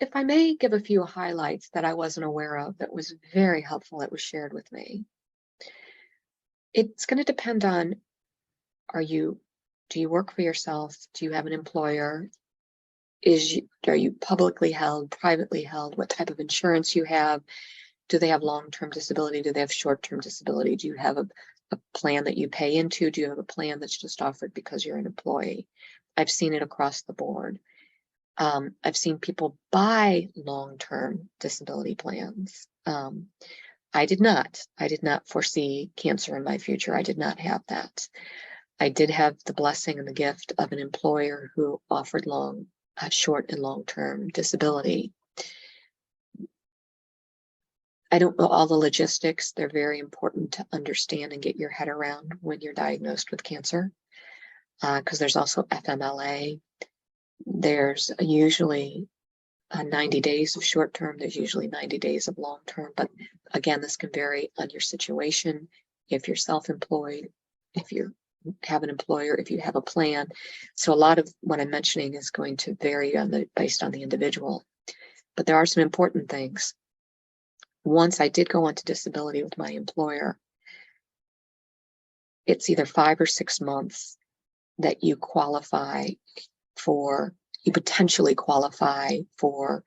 if I may give a few highlights that I wasn't aware of that was very helpful that was shared with me. It's going to depend on, are you, do you work for yourself? Do you have an employer? Are you publicly held, privately held? What type of insurance you have? Do they have long-term disability? Do they have short-term disability? Do you have a plan that you pay into? Do you have a plan that's just offered because you're an employee? I've seen it across the board. I've seen people buy long-term disability plans. I did not. I did not foresee cancer in my future. I did not have that. I did have the blessing and the gift of an employer who offered short and long-term disability. I don't know all the logistics. They're very important to understand and get your head around when you're diagnosed with cancer, because there's also FMLA. There's usually 90 days of short term. There's usually 90 days of long term. But again, this can vary on your situation. If you're self-employed, if you have an employer, if you have a plan. So a lot of what I'm mentioning is going to vary based on the individual. But there are some important things. Once I did go on to disability with my employer, it's either 5 or 6 months that you potentially qualify for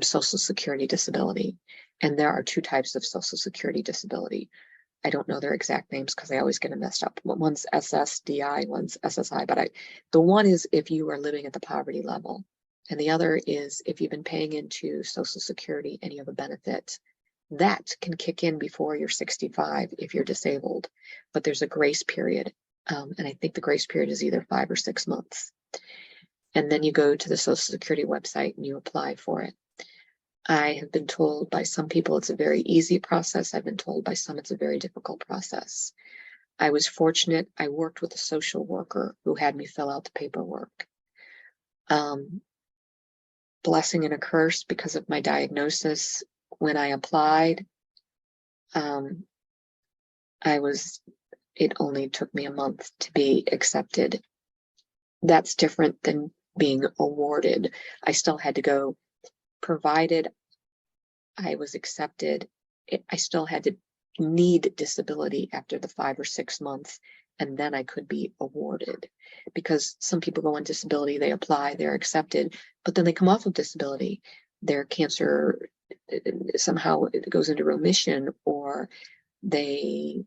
Social Security disability. And there are 2 types of Social Security disability. I don't know their exact names because I always get them messed up. One's SSDI, one's SSI, but the one is if you are living at the poverty level. And the other is if you've been paying into Social Security and you have a benefit. That can kick in before you're 65 if you're disabled. But there's a grace period. And I think the grace period is either 5 or 6 months. And then you go to the Social Security website and you apply for it. I have been told by some people it's a very easy process. I've been told by some it's a very difficult process. I was fortunate. I worked with a social worker who had me fill out the paperwork. Blessing and a curse because of my diagnosis. When I applied, it only took me a month to be accepted. That's different than being awarded. I still had to go, provided I was accepted, I still had to need disability after the 5 or 6 months, and then I could be awarded. Because some people go on disability, they apply, they're accepted, but then they come off of disability. Their cancer somehow it goes into remission, or they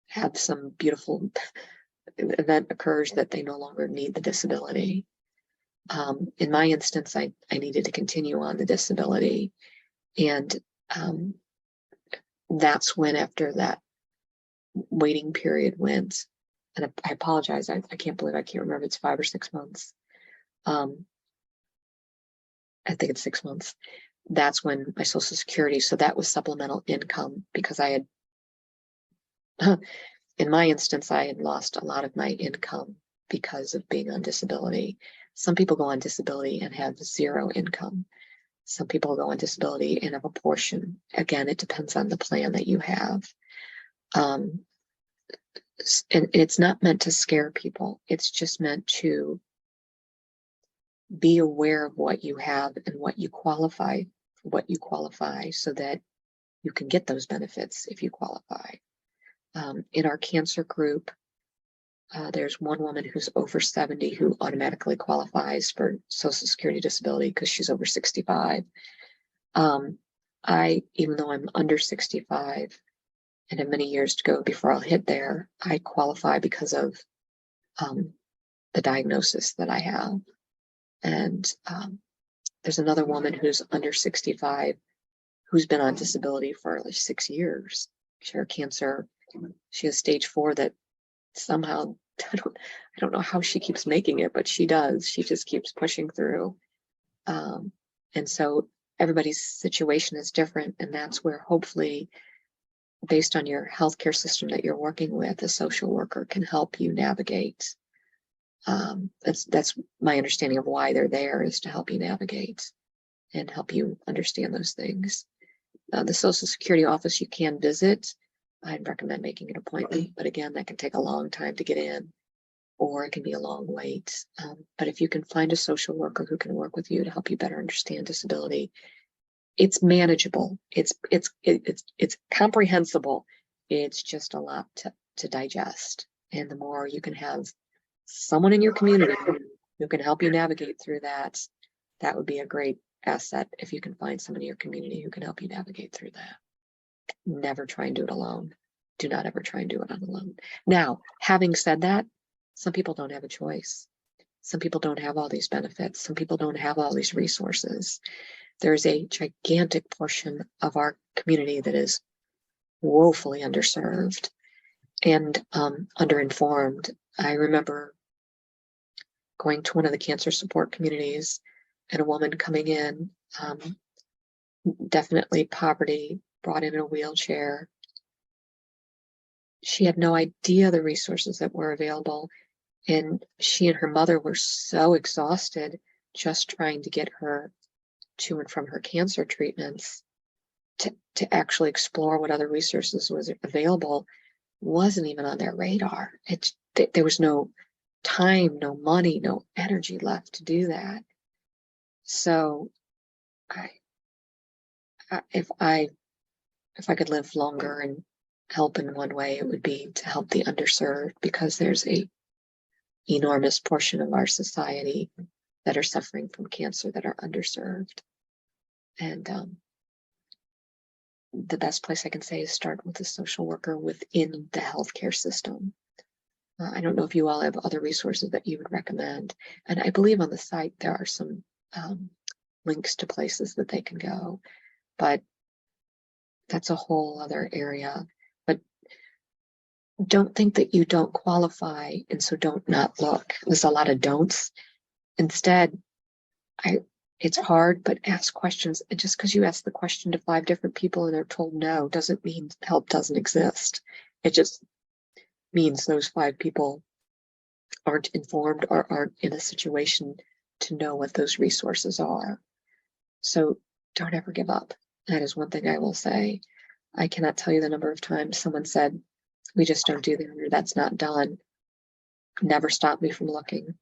have some beautiful event occurs that they no longer need the disability. In my instance, I needed to continue on the disability. And that's when, after that waiting period went, and I apologize, I can't believe I can't remember if it's 5 or 6 months. I think it's 6 months. That's when my Social Security, so that was supplemental income, because I had, in my instance, I had lost a lot of my income because of being on disability. Some people go on disability and have 0 income. Some people go on disability and have a portion. Again, it depends on the plan that you have. And it's not meant to scare people. It's just meant to be aware of what you have and what you qualify, so that you can get those benefits if you qualify. In our cancer group, there's one woman who's over 70 who automatically qualifies for Social Security disability because she's over 65. Even though I'm under 65 and have many years to go before I'll hit there, I qualify because of the diagnosis that I have. And there's another woman who's under 65 who's been on disability for like 6 years. She had cancer. She has stage 4 that somehow, I don't know how she keeps making it, but she does. She just keeps pushing through. And so everybody's situation is different. And that's where, hopefully, based on your healthcare system that you're working with, a social worker can help you navigate. That's my understanding of why they're there, is to help you navigate and help you understand those things. The Social Security office you can visit. I'd recommend making an appointment, but again, that can take a long time to get in. or it can be a long wait. But if you can find a social worker who can work with you to help you better understand disability, it's manageable. It's comprehensible. It's just a lot to digest. And the more you can have someone in your community who can help you navigate through that, that would be a great asset if you can find someone in your community who can help you navigate through that. Never try and do it alone. Do not ever try and do it alone. Now, having said that, some people don't have a choice. Some people don't have all these benefits. Some people don't have all these resources. There's a gigantic portion of our community that is woefully underserved and underinformed. I remember going to one of the cancer support communities and a woman coming in, definitely poverty, brought in a wheelchair. She had no idea the resources that were available. And she and her mother were so exhausted just trying to get her to and from her cancer treatments to actually explore what other resources was available wasn't even on their radar. There was no time, no money, no energy left to do that. So if I could live longer and help in one way, it would be to help the underserved, because there's a enormous portion of our society that are suffering from cancer that are underserved. And the best place I can say is start with a social worker within the healthcare system. I don't know if you all have other resources that you would recommend. And I believe on the site there are some links to places that they can go. But that's a whole other area. But don't think that you don't qualify, and so don't not look. There's a lot of don'ts. Instead, it's hard, but ask questions. And just because you ask the question to 5 different people and they're told no, doesn't mean help doesn't exist. It just means those 5 people aren't informed or aren't in a situation to know what those resources are. So don't ever give up. That is one thing I will say. I cannot tell you the number of times someone said, we just don't do that, or that's not done. Never stopped me from looking.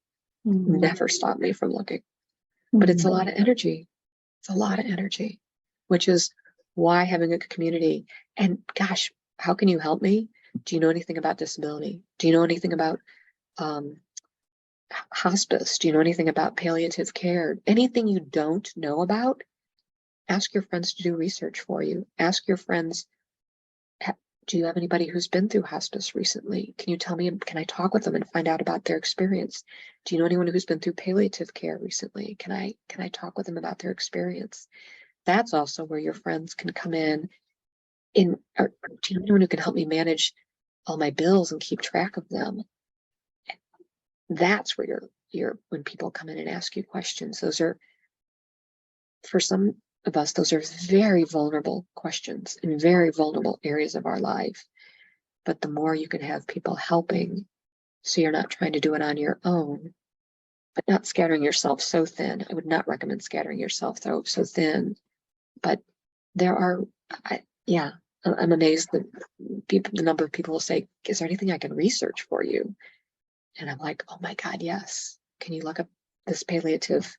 Mm-hmm. Never stopped me from looking. Mm-hmm. But it's a lot of energy. It's a lot of energy, which is why having a community, and gosh, how can you help me? Do you know anything about disability? Do you know anything about hospice? Do you know anything about palliative care? Anything you don't know about, ask your friends to do research for you. Ask your friends, do you have anybody who's been through hospice recently? Can you tell me, can I talk with them and find out about their experience? Do you know anyone who's been through palliative care recently? Can I talk with them about their experience? That's also where your friends can come in. Or do you know anyone who can help me manage all my bills and keep track of them? That's where when people come in and ask you questions, those are, for some of us, those are very vulnerable questions in very vulnerable areas of our life. But the more you can have people helping, so you're not trying to do it on your own, but not scattering yourself so thin. I would not recommend scattering yourself so thin. But there are, I'm amazed that the number of people will say, is there anything I can research for you? And I'm like, oh my God, yes. Can you look up this palliative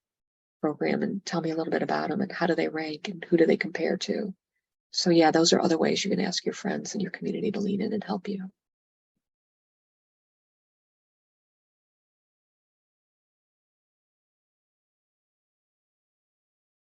program and tell me a little bit about them, and how do they rank and who do they compare to? So yeah, those are other ways you can ask your friends in your community to lean in and help you.